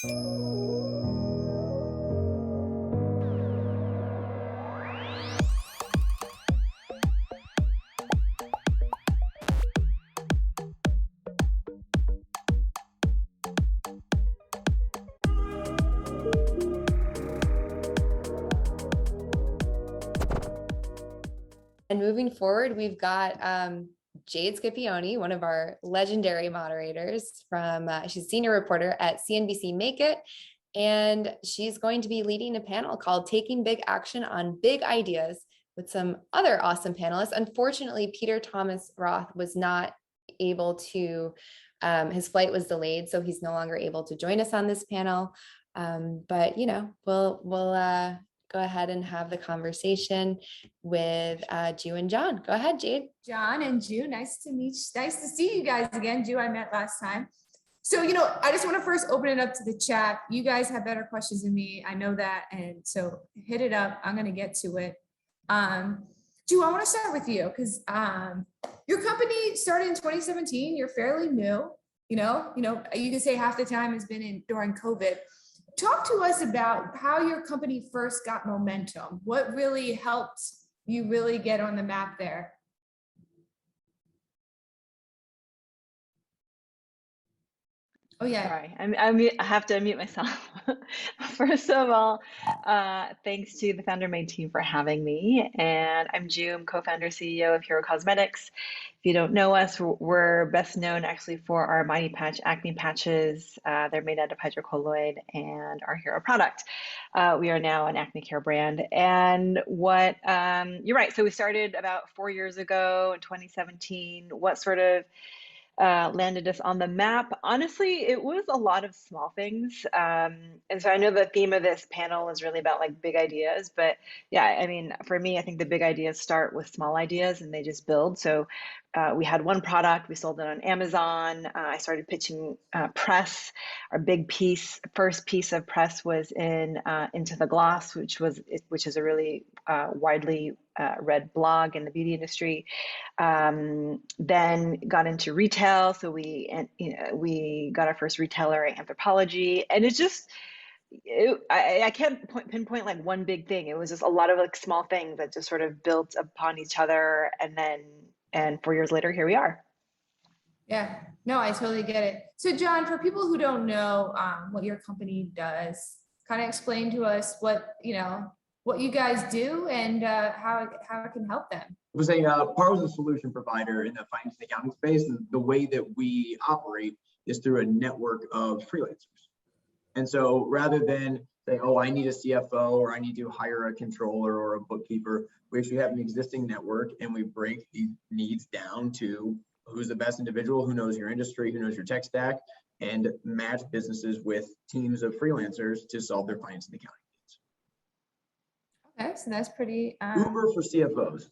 And moving forward, we've got Jade Scipione, one of our legendary moderators she's senior reporter at CNBC Make It. And she's going to be leading a panel called Taking Big Action on Big Ideas with some other awesome panelists. Unfortunately, Peter Thomas Roth was not able to, his flight was delayed, so he's no longer able to join us on this panel. But we'll go ahead and have the conversation with Ju and John. Go ahead, Jade. John and Ju, nice to see you guys again. Ju, I met last time. So, I just want to first open it up to the chat. You guys have better questions than me. I know that. And so hit it up. I'm going to get to it. Ju, I want to start with you because your company started in 2017. You're fairly new. You can say half the time has been during COVID. Talk to us about how your company first got momentum. What really helped you really get on the map there? Oh, yeah. Sorry, I have to unmute myself. First of all, thanks to the FounderMade team for having me. And I'm Ju, I'm co-founder, CEO of Hero Cosmetics. If you don't know us, we're best known actually for our Mighty Patch acne patches. They're made out of hydrocolloid and our hero product. We are now an acne care brand. And you're right. So we started about 4 years ago in 2017. What sort of landed us on the map? Honestly, it was a lot of small things. And so I know the theme of this panel is really about like big ideas, but yeah, I mean, for me, I think the big ideas start with small ideas and they just build. So we had one product, we sold it on Amazon. I started pitching press. Our first piece of press was in Into the Gloss, which is a really widely read blog in the beauty industry. Then got into retail, so we got our first retailer at Anthropologie, and I can't pinpoint like one big thing. It was just a lot of like small things that just sort of built upon each other, and 4 years later, here we are. Yeah, no, I totally get it. So John, for people who don't know what your company does, kind of explain to us what you guys do and how it can help them. It was a solution provider in the finance and accounting space. And the way that we operate is through a network of freelancers. And so rather than say, oh, I need a CFO or I need to hire a controller or a bookkeeper, we actually have an existing network and we break the needs down to who's the best individual, who knows your industry, who knows your tech stack, and match businesses with teams of freelancers to solve their finance and accounting needs. Okay, so that's pretty... Uber for CFOs.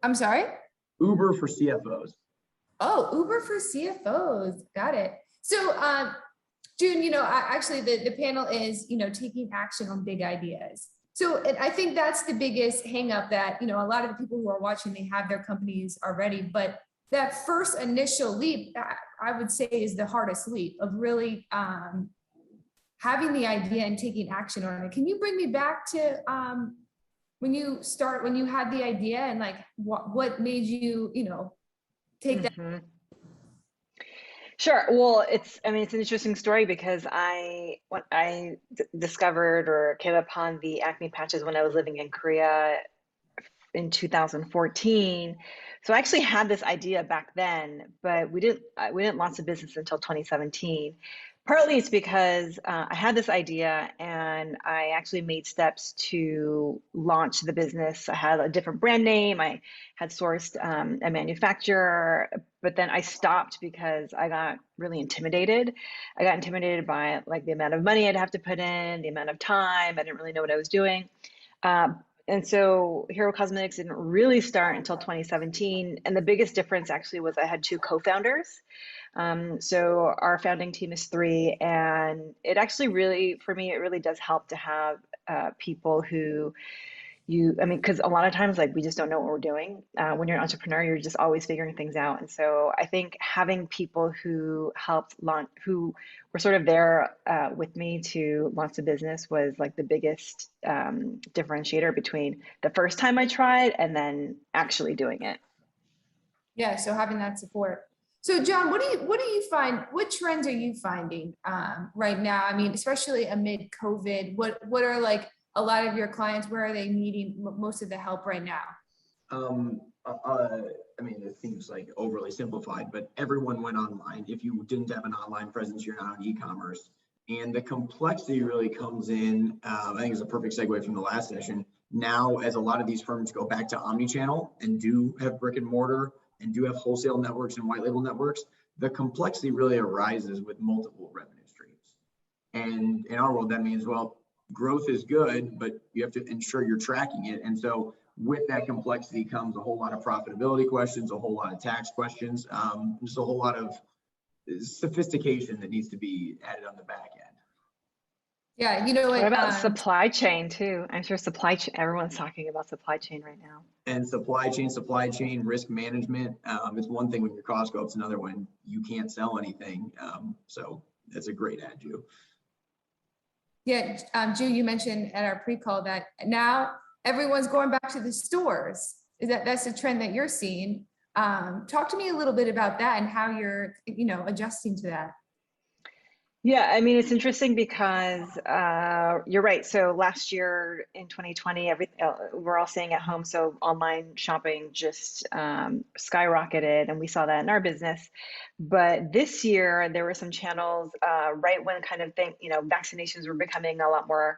I'm sorry? Uber for CFOs. Oh, Uber for CFOs. Got it. So, June, actually the panel is, taking action on big ideas. So I think that's the biggest hang up that, a lot of the people who are watching, they have their companies already, but that first initial leap, I would say, is the hardest leap of really having the idea and taking action on it. Can you bring me back to when you had the idea and like what made you, take that? Sure. Well, it's an interesting story because I discovered or came upon the acne patches when I was living in Korea in 2014. So I actually had this idea back then, but we didn't launch the business until 2017. Partly it's because I had this idea and I actually made steps to launch the business. I had a different brand name. I had sourced a manufacturer, but then I stopped because I got really intimidated. I got intimidated by like the amount of money I'd have to put in, the amount of time. I didn't really know what I was doing. And so Hero Cosmetics didn't really start until 2017. And the biggest difference actually was I had two co-founders. So our founding team is 3, and it actually really, for me, it really does help to have people who, I mean, because a lot of times, like, we just don't know what we're doing. When you're an entrepreneur, you're just always figuring things out. And so I think having people who helped launch, who were sort of there with me to launch the business was like the biggest differentiator between the first time I tried and then actually doing it. Yeah, so having that support. So John, what do you find, what trends are you finding right now? I mean, especially amid COVID, what are like a lot of your clients, where are they needing most of the help right now? I mean, it seems like overly simplified, but everyone went online. If you didn't have an online presence, you're not on e-commerce. And the complexity really comes in, I think it's a perfect segue from the last session. Now, as a lot of these firms go back to omni-channel and do have brick and mortar and do have wholesale networks and white label networks, the complexity really arises with multiple revenue streams. And in our world, that means, well, growth is good, but you have to ensure you're tracking it. And so with that complexity comes a whole lot of profitability questions, a whole lot of tax questions, just a whole lot of sophistication that needs to be added on the back end. Yeah, you know What what? about supply chain too? I'm sure supply chain, everyone's talking about supply chain right now. And supply chain risk management is one thing when your costs go up, it's another when you can't sell anything. So that's a great add, Ju. Yeah, Ju, you mentioned at our pre-call that now everyone's going back to the stores. That's a trend that you're seeing? Talk to me a little bit about that and how you're, adjusting to that. Yeah, I mean, it's interesting because you're right. So last year in 2020, we're all staying at home, so online shopping just skyrocketed, and we saw that in our business. But this year, there were some channels right when kind of vaccinations were becoming a lot more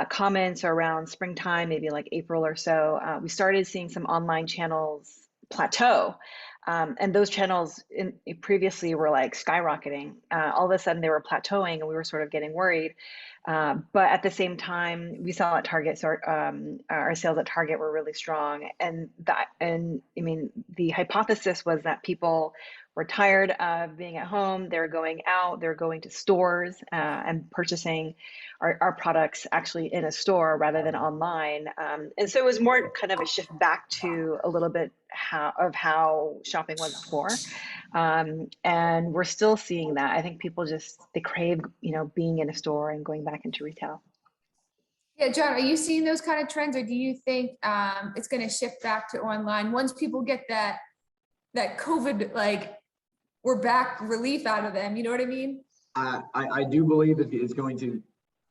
common. So around springtime, maybe like April or so, we started seeing some online channels plateau. And those channels previously were like skyrocketing. All of a sudden they were plateauing and we were sort of getting worried. But at the same time, we saw at Target, so our sales at Target were really strong. And I mean, the hypothesis was that people were tired of being at home. They're going out, they're going to stores and purchasing our products actually in a store rather than online. And so it was more kind of a shift back to a little bit how shopping was before. And we're still seeing that. I think people they crave, being in a store and going back into retail. Yeah, John, are you seeing those kind of trends, or do you think it's going to shift back to online once people get that COVID, like, we're back relief out of them? You know what I mean? I do believe that it's going to,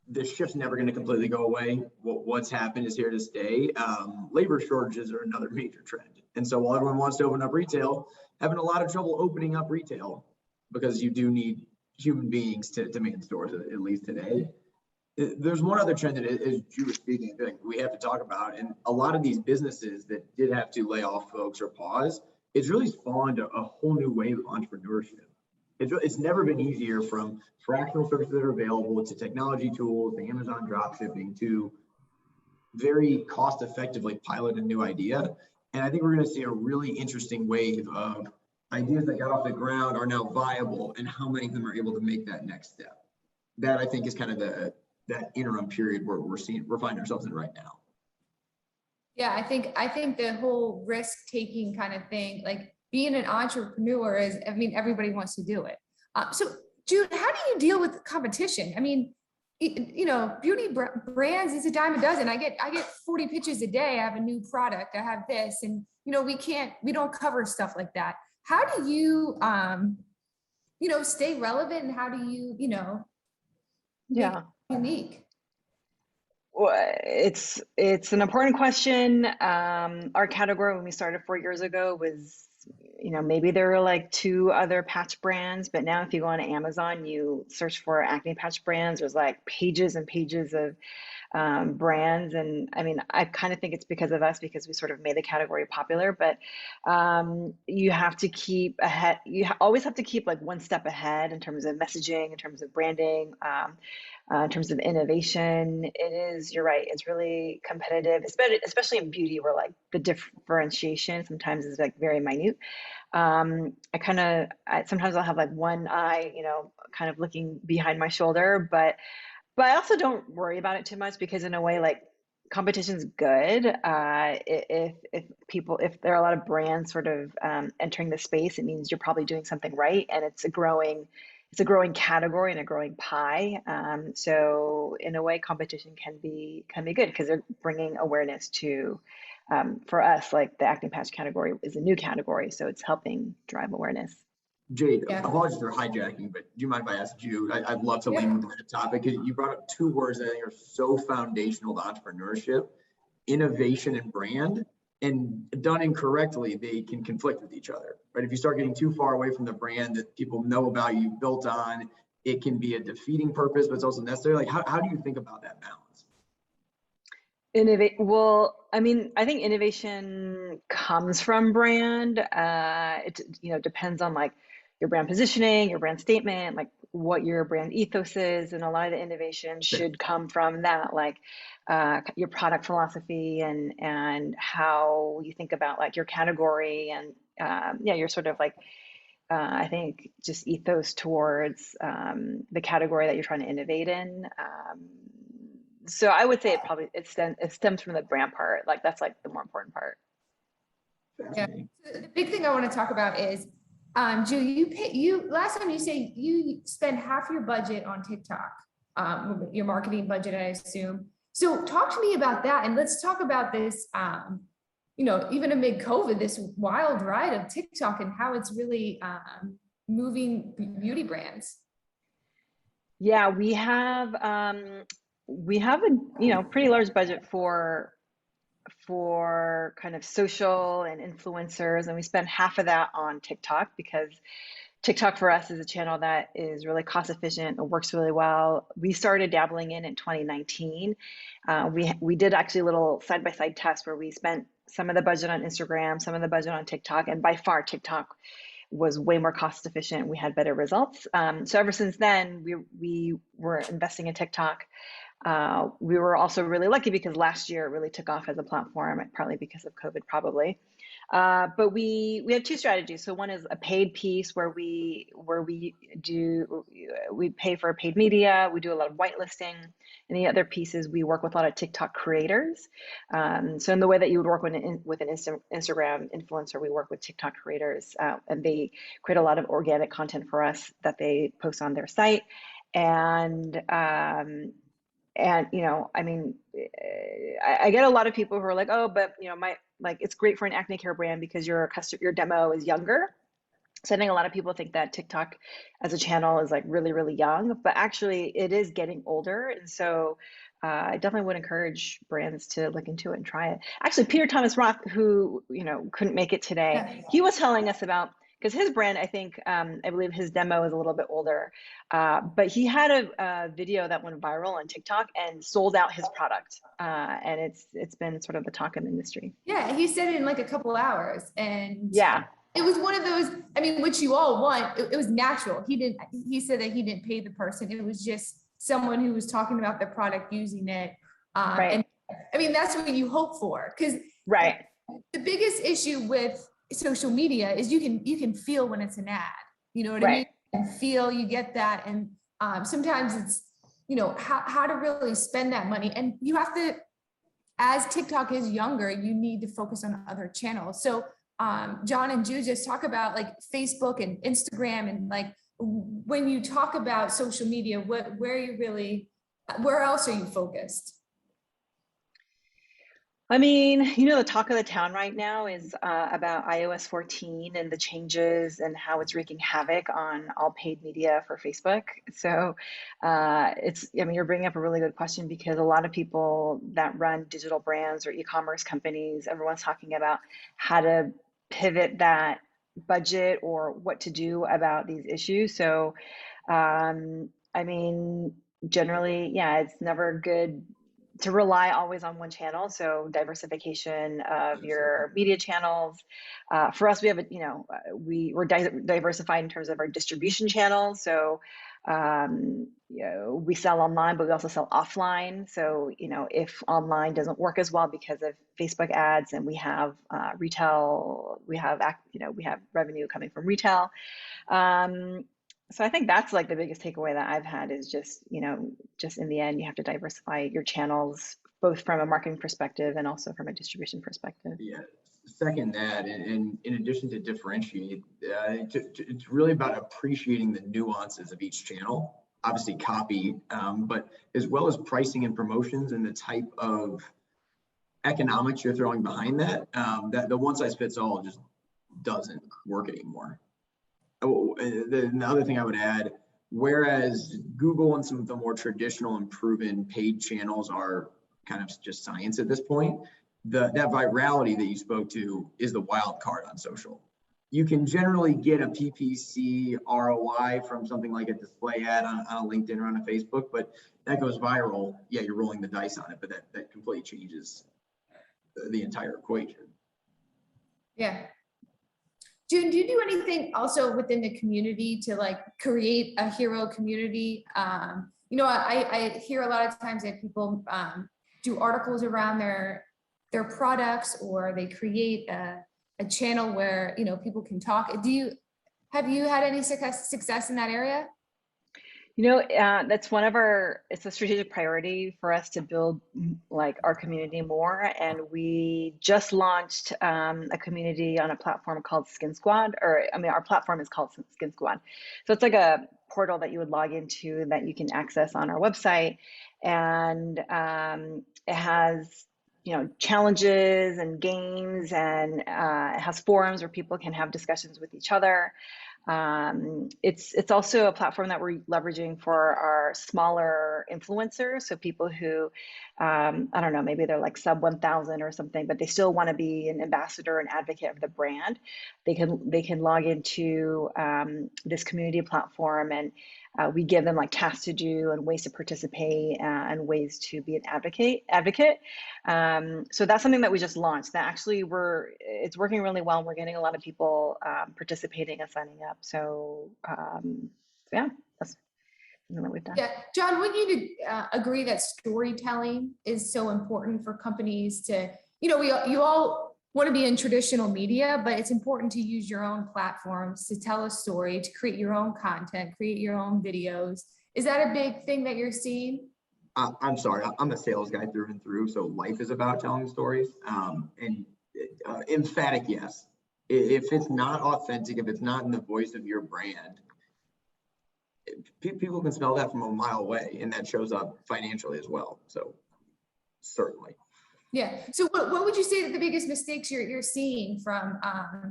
the shift's never going to completely go away. What's happened is here to stay. Labor shortages are another major trend. And so while everyone wants to open up retail, having a lot of trouble opening up retail because you do need human beings to man stores, at least today. There's one other trend that, as you were speaking, I think we have to talk about, and a lot of these businesses that did have to lay off folks or pause, it's really spawned a whole new wave of entrepreneurship. It's never been easier, from fractional services that are available to technology tools, the Amazon dropshipping, to very cost effectively pilot a new idea. And I think we're going to see a really interesting wave of ideas that got off the ground are now viable, and how many of them are able to make that next step. That, I think, is kind of that interim period where we're finding ourselves in right now. Yeah, I think the whole risk taking kind of thing, like being an entrepreneur is, I mean, everybody wants to do it. So Jude, how do you deal with competition? I mean, beauty brands is a dime a dozen. I get 40 pitches a day. I have a new product. I have this, and we don't cover stuff like that. How do you, stay relevant, and how do you, Yeah, unique? Well, it's an important question. Our category when we started 4 years ago was, maybe there were like 2 other patch brands, but now if you go on Amazon, you search for acne patch brands, there's like pages and pages of brands. And I mean, I kind of think it's because of us, because we sort of made the category popular, but you have to keep ahead. Always have to keep like one step ahead in terms of messaging, in terms of branding, in terms of innovation. You're right, it's really competitive, especially in beauty, where like the differentiation sometimes is like very minute. Sometimes I'll have like one eye, kind of looking behind my shoulder, but I also don't worry about it too much, because in a way, like, competition's good. If there are a lot of brands sort of entering the space, it means you're probably doing something right, and it's a growing category and a growing pie. So in a way, competition can be good because they're bringing awareness to, for us, like the acne patch category is a new category, so it's helping drive awareness. Jade, Yeah. apologies for hijacking, but do you mind if I ask you? I'd love to lean into that topic. You brought up two words that I think are so foundational to entrepreneurship: innovation and brand. And done incorrectly, they can conflict with each other, right? If you start getting too far away from the brand that people know about, you built on, it can be a defeating purpose, but it's also necessary. Like, how do you think about that balance? Well, I mean, I think innovation comes from brand. It depends on like your brand positioning, your brand statement, like what your brand ethos is, and a lot of the innovation should come from that, like your product philosophy and how you think about like your category and your sort of like I think just ethos towards the category that you're trying to innovate in. So I would say it stems from the brand part. Like that's like the more important part. Yeah. So the big thing I want to talk about is, Jill, last time you say you spend half your budget on TikTok, your marketing budget, I assume. So talk to me about that, and let's talk about this. Even amid COVID, this wild ride of TikTok and how it's really moving beauty brands. Yeah, we have a pretty large budget for kind of social and influencers, and we spend half of that on TikTok because TikTok for us is a channel that is really cost efficient. It works really well. We started dabbling in 2019. We did actually a little side-by-side test where we spent some of the budget on Instagram, some of the budget on TikTok, and by far TikTok was way more cost efficient. We had better results. So ever since then, we were investing in TikTok. We were also really lucky because last year it really took off as a platform, partly because of COVID, probably. But we have two strategies. So one is a paid piece where we pay for paid media. We do a lot of whitelisting, and the other piece is we work with a lot of TikTok creators. So in the way that you would work with an Instagram influencer, we work with TikTok creators, and they create a lot of organic content for us that they post on their site. And I mean, I get a lot of people who are like, oh, but it's great for an acne care brand because your demo is younger. So I think a lot of people think that TikTok as a channel is like really, really young, but actually it is getting older. And so I definitely would encourage brands to look into it and try it. Actually, Peter Thomas Roth, who, couldn't make it today, he was telling us about, because his brand, I think, I believe his demo is a little bit older, but he had a video that went viral on TikTok and sold out his product. And it's been sort of the talk in the industry. Yeah, he said it in like a couple hours, and yeah, it was one of those, I mean, which you all want. It was natural. He said that he didn't pay the person. It was just someone who was talking about the product, using it. Right. And I mean, that's what you hope for, because right. The biggest issue with social media is you can feel when it's an ad. You know what I mean? You can feel, you get that. And sometimes it's, how to really spend that money. And you have to, as TikTok is younger, you need to focus on other channels. So John and Ju just talk about like Facebook and Instagram, and like when you talk about social media, where else are you focused? I mean, the talk of the town right now is about iOS 14 and the changes and how it's wreaking havoc on all paid media for Facebook. So you're bringing up a really good question, because a lot of people that run digital brands or e-commerce companies, everyone's talking about how to pivot that budget or what to do about these issues. So, I mean, generally, it's never good to rely always on one channel. So diversification of your media channels. For us, we have we're diversified in terms of our distribution channels. So we sell online, but we also sell offline. So if online doesn't work as well because of Facebook ads, and we have retail, we have revenue coming from retail. So I think that's like the biggest takeaway that I've had is just in the end, you have to diversify your channels both from a marketing perspective and also from a distribution perspective. Yeah, second that, and in addition to differentiate, it's really about appreciating the nuances of each channel. Obviously copy, but as well as pricing and promotions and the type of economics you're throwing behind that. That the one size fits all just doesn't work anymore. Oh, the other thing I would add, whereas Google and some of the more traditional and proven paid channels are kind of just science at this point, that virality that you spoke to is the wild card on social. You can generally get a PPC ROI from something like a display ad on a LinkedIn or on a Facebook, but that goes viral. Yeah, you're rolling the dice on it, but that completely changes the entire equation. Yeah. June, do you do anything also within the community to like create a hero community? You know, I hear a lot of times that people do articles around their products, or they create a channel where, you know, people can talk. Have you had any success in that area? You know, that's it's a strategic priority for us to build like our community more. And we just launched a community on a platform called Skin Squad, our platform is called Skin Squad. So it's like a portal that you would log into that you can access on our website. And it has, you know, challenges and games, and it has forums where people can have discussions with each other. It's also a platform that we're leveraging for our smaller influencers. So people who, I don't know, maybe they're like sub 1,000 or something, but they still want to be an ambassador and advocate of the brand. They can log into this community platform, and we give them like tasks to do and ways to participate and ways to be an advocate. So that's something that we just launched that actually it's working really well. And we're getting a lot of people participating and signing up. So yeah, that's something that we've done. Yeah, John, wouldn't you agree that storytelling is so important for companies to, you know, you all want to be in traditional media, but it's important to use your own platforms to tell a story, to create your own content, create your own videos. Is that a big thing that you're seeing? I'm sorry, I'm a sales guy through and through, so life is about telling stories. And emphatic yes. If it's not authentic, if it's not in the voice of your brand, people can smell that from a mile away, and that shows up financially as well. So certainly. Yeah. So what would you say that the biggest mistakes you're seeing from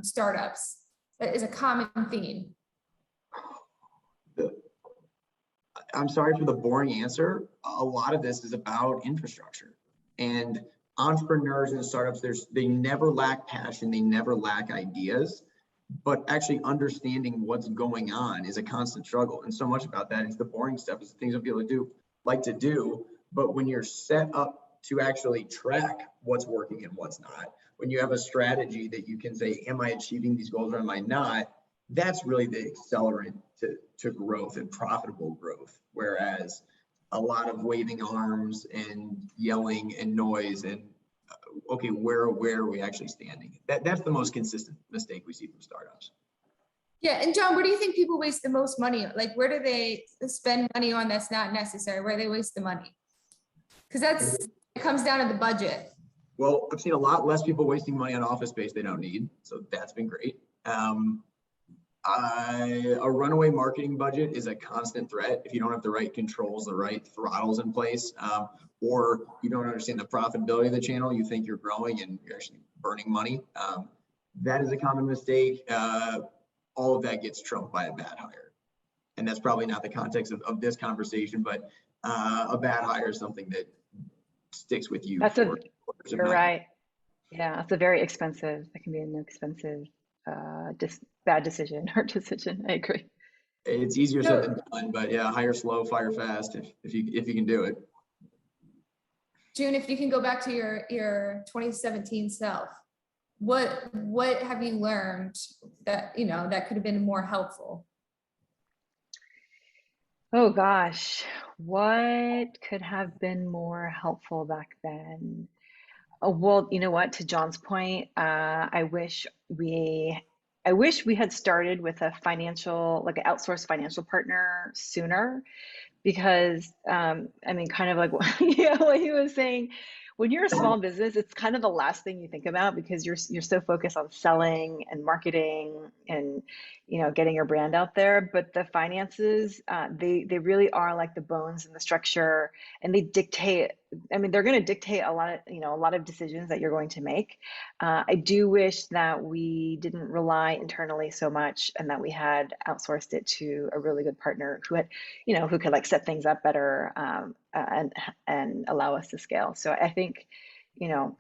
startups that is a common theme? I'm sorry for the boring answer. A lot of this is about infrastructure, and entrepreneurs and startups, they never lack passion. They never lack ideas, but actually understanding what's going on is a constant struggle. And so much about that is the boring stuff, is the things that people like to do. But when you're set up to actually track what's working and what's not, when you have a strategy that you can say, am I achieving these goals or am I not? That's really the accelerant to growth and profitable growth. Whereas a lot of waving arms and yelling and noise and okay, where are we actually standing? That's the most consistent mistake we see from startups. Yeah, and John, where do you think people waste the most money? Like, where do they spend money on that's not necessary? Where do they waste the money? Because it comes down to the budget. Well, I've seen a lot less people wasting money on office space they don't need, so that's been great. A runaway marketing budget is a constant threat if you don't have the right controls, the right throttles in place, or you don't understand the profitability of the channel. You think you're growing and you're actually burning money. That is a common mistake. All of that gets trumped by a bad hire. And that's probably not the context of this conversation, but a bad hire is something that sticks with you. You're right. Yeah, it's a very expensive, that can be an expensive bad decision or decision. I agree. It's easier said than done, but yeah, hire slow, fire fast if you can do it. June, if you can go back to your 2017 self, what have you learned that, you know, that could have been more helpful? Oh gosh, what could have been more helpful back then? Oh, well, you know what, to John's point, I wish we had started with an outsourced financial partner sooner, because I mean, kind of like yeah, what he was saying, when you're a small business, it's kind of the last thing you think about because you're so focused on selling and marketing and getting your brand out there. But the finances, they really are like the bones and the structure, and they dictate. I mean, they're going to dictate a lot of a lot of decisions that you're going to make. I do wish that we didn't rely internally so much, and that we had outsourced it to a really good partner who had who could like set things up better, and allow us to scale. So I think,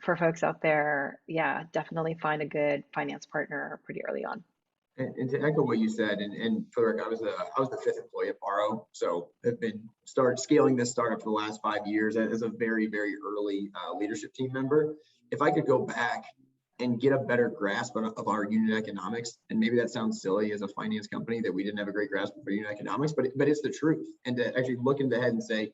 for folks out there, yeah, definitely find a good finance partner pretty early on. And to echo what you said, and for the record, I was the fifth employee at Paro, so I've been scaling this startup for the last 5 years as a very, very early leadership team member. If I could go back and get a better grasp of our unit economics, and maybe that sounds silly as a finance company that we didn't have a great grasp of unit economics, but it's the truth. And to actually look into the head and say,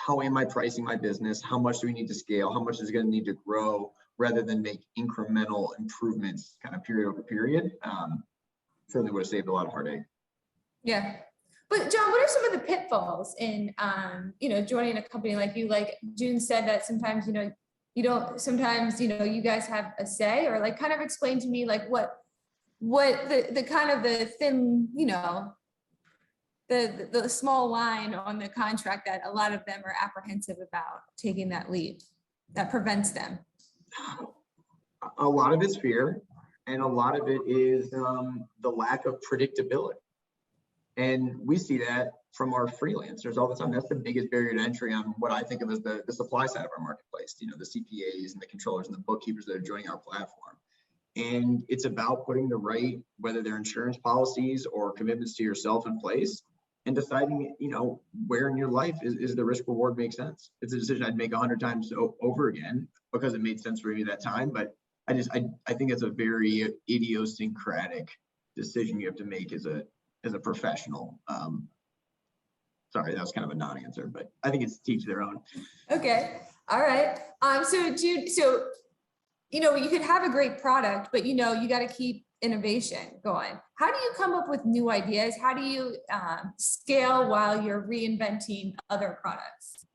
how am I pricing my business? How much do we need to scale? How much is going to need to grow, rather than make incremental improvements kind of period over period? Certainly would have saved a lot of heartache. Yeah. But John, what are some of the pitfalls in, joining a company like you? Like June said that sometimes, you don't, sometimes, you guys have a say, or like kind of explain to me like what the kind of the thin, the small line on the contract that a lot of them are apprehensive about taking that leap that prevents them. A lot of it's fear, and a lot of it is the lack of predictability. And we see that from our freelancers all the time. That's the biggest barrier to entry on what I think of as the supply side of our marketplace, the CPAs and the controllers and the bookkeepers that are joining our platform. And it's about putting the right, whether they're insurance policies or commitments to yourself in place, and deciding, where in your life is the risk reward make sense. It's a decision I'd make 100 times over again because it made sense for me that time. But I think it's a very idiosyncratic decision you have to make as a professional. Sorry, that was kind of a non-answer, but I think it's to each their own. Okay. All right. So Jude, you could have a great product, but you got to keep innovation going. How do you come up with new ideas? How do you scale while you're reinventing other products?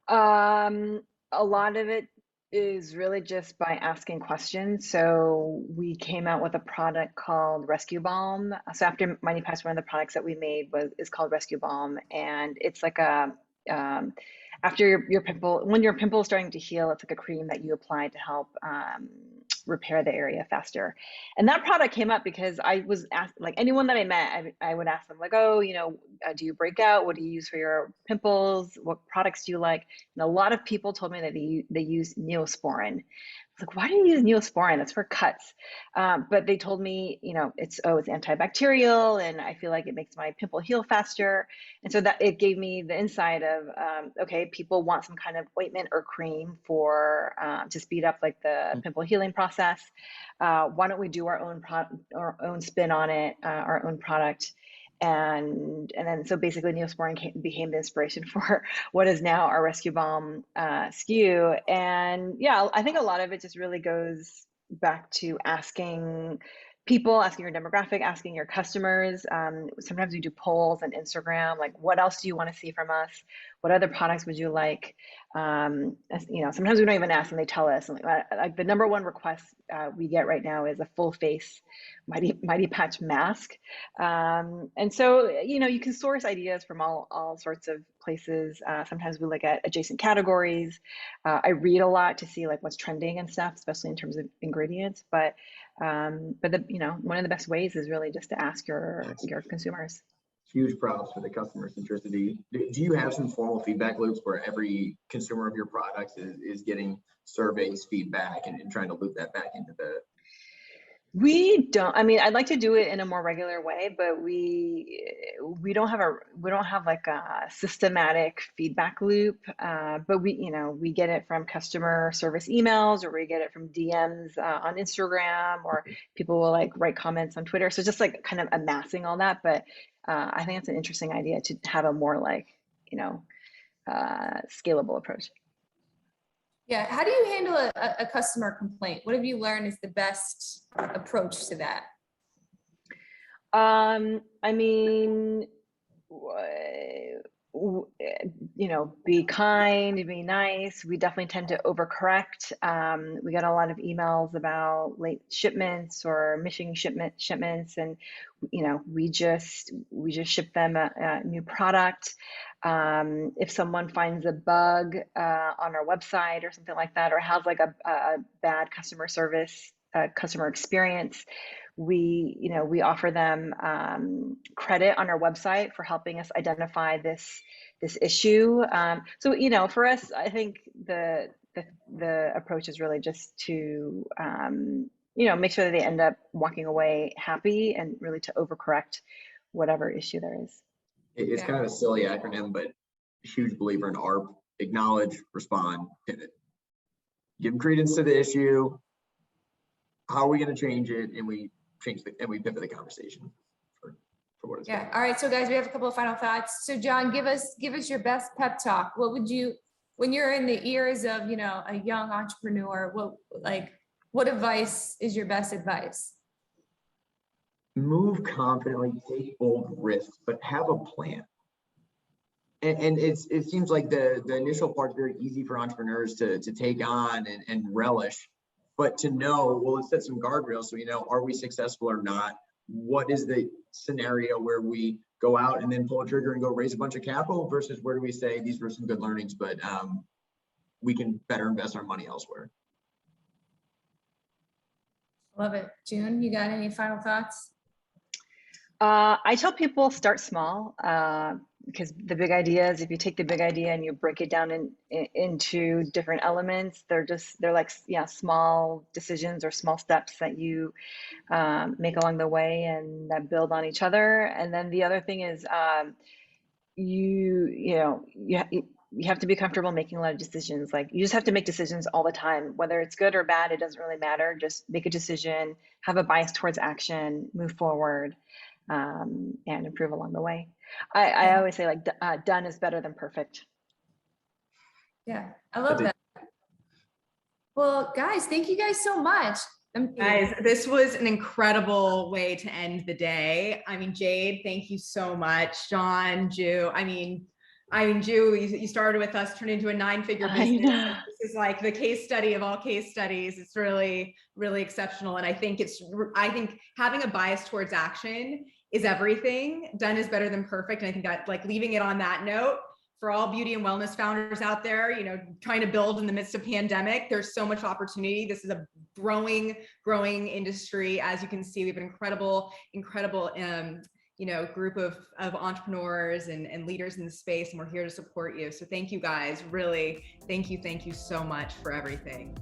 A lot of it is really just by asking questions. So we came out with a product called Rescue Balm. So after Mighty Patch, one of the products that we made is called Rescue Balm, and it's like a after your pimple, when your pimple is starting to heal, it's like a cream that you apply to help repair the area faster. And that product came up because I was asked, like anyone that I met, I would ask them like, oh, do you break out? What do you use for your pimples? What products do you like? And a lot of people told me that they use Neosporin. I was like, why do you use Neosporin? That's for cuts. But they told me, it's antibacterial, and I feel like it makes my pimple heal faster. And so that it gave me the insight of, okay, people want some kind of ointment or cream for to speed up like the pimple healing process. Why don't we do our own spin on it, our own product? And then so basically Neosporin became the inspiration for what is now our Rescue Balm SKU. And yeah, I think a lot of it just really goes back to asking people, asking your demographic, asking your customers. Sometimes we do polls on Instagram, like what else do you want to see from us? What other products would you like? Sometimes we don't even ask and they tell us. Like the number one request we get right now is a full face Mighty Patch mask. And so, you can source ideas from all sorts of places. Sometimes we look at adjacent categories. I read a lot to see like what's trending and stuff, especially in terms of ingredients. But one of the best ways is really just to ask your consumers. Huge props for the customer centricity. Do you have some formal feedback loops where every consumer of your products is getting surveys, feedback, and trying to loop that back into the? We don't. I mean, I'd like to do it in a more regular way, but we don't have like a systematic feedback loop. But we get it from customer service emails, or we get it from DMs on Instagram, or people will like write comments on Twitter. So just like kind of amassing all that. But I think it's an interesting idea to have a more like scalable approach. Yeah. How do you handle a customer complaint? What have you learned is the best approach to that? I mean, be kind, be nice. We definitely tend to overcorrect. We got a lot of emails about late shipments or missing shipments, and we just ship them a new product. If someone finds a bug on our website or something like that, or has like a bad customer service, customer experience, we offer them credit on our website for helping us identify this issue. So for us, I think the approach is really just to make sure that they end up walking away happy, and really to overcorrect whatever issue there is. It's kind of a silly acronym, but huge believer in ARP: acknowledge, respond, pivot. Give credence to the issue. How are we going to change it? And we pivot the conversation for what it's Yeah. All right. So guys, we have a couple of final thoughts. So John, give us your best pep talk. What would you, when you're in the ears of, a young entrepreneur, what advice is your best advice? Move confidently, take bold risks, but have a plan. And it seems like the initial part is very easy for entrepreneurs to take on and relish. But to know, well, let's set some guardrails so are we successful or not? What is the scenario where we go out and then pull a trigger and go raise a bunch of capital, versus where do we say these were some good learnings, but we can better invest our money elsewhere? Love it. June, you got any final thoughts? I tell people start small, because the big idea is, if you take the big idea and you break it down into different elements, they're like small decisions or small steps that you make along the way, and that build on each other. And then the other thing is, you have to be comfortable making a lot of decisions. Like, you just have to make decisions all the time, whether it's good or bad, it doesn't really matter. Just make a decision, have a bias towards action, move forward, and improve along the way. I always say, done is better than perfect. Yeah, I love that. Well, guys, thank you guys so much. Guys, this was an incredible way to end the day. I mean, Jade, thank you so much. John, Ju, Ju, you started with us, turned into a 9-figure business. This is like the case study of all case studies. It's really, really exceptional. And I think having a bias towards action is everything. Done is better than perfect. And I think that, leaving it on that note, for all beauty and wellness founders out there, trying to build in the midst of pandemic, there's so much opportunity. This is a growing industry. As you can see, we have an incredible group of entrepreneurs and leaders in the space, and we're here to support you. So thank you guys, really, thank you so much for everything.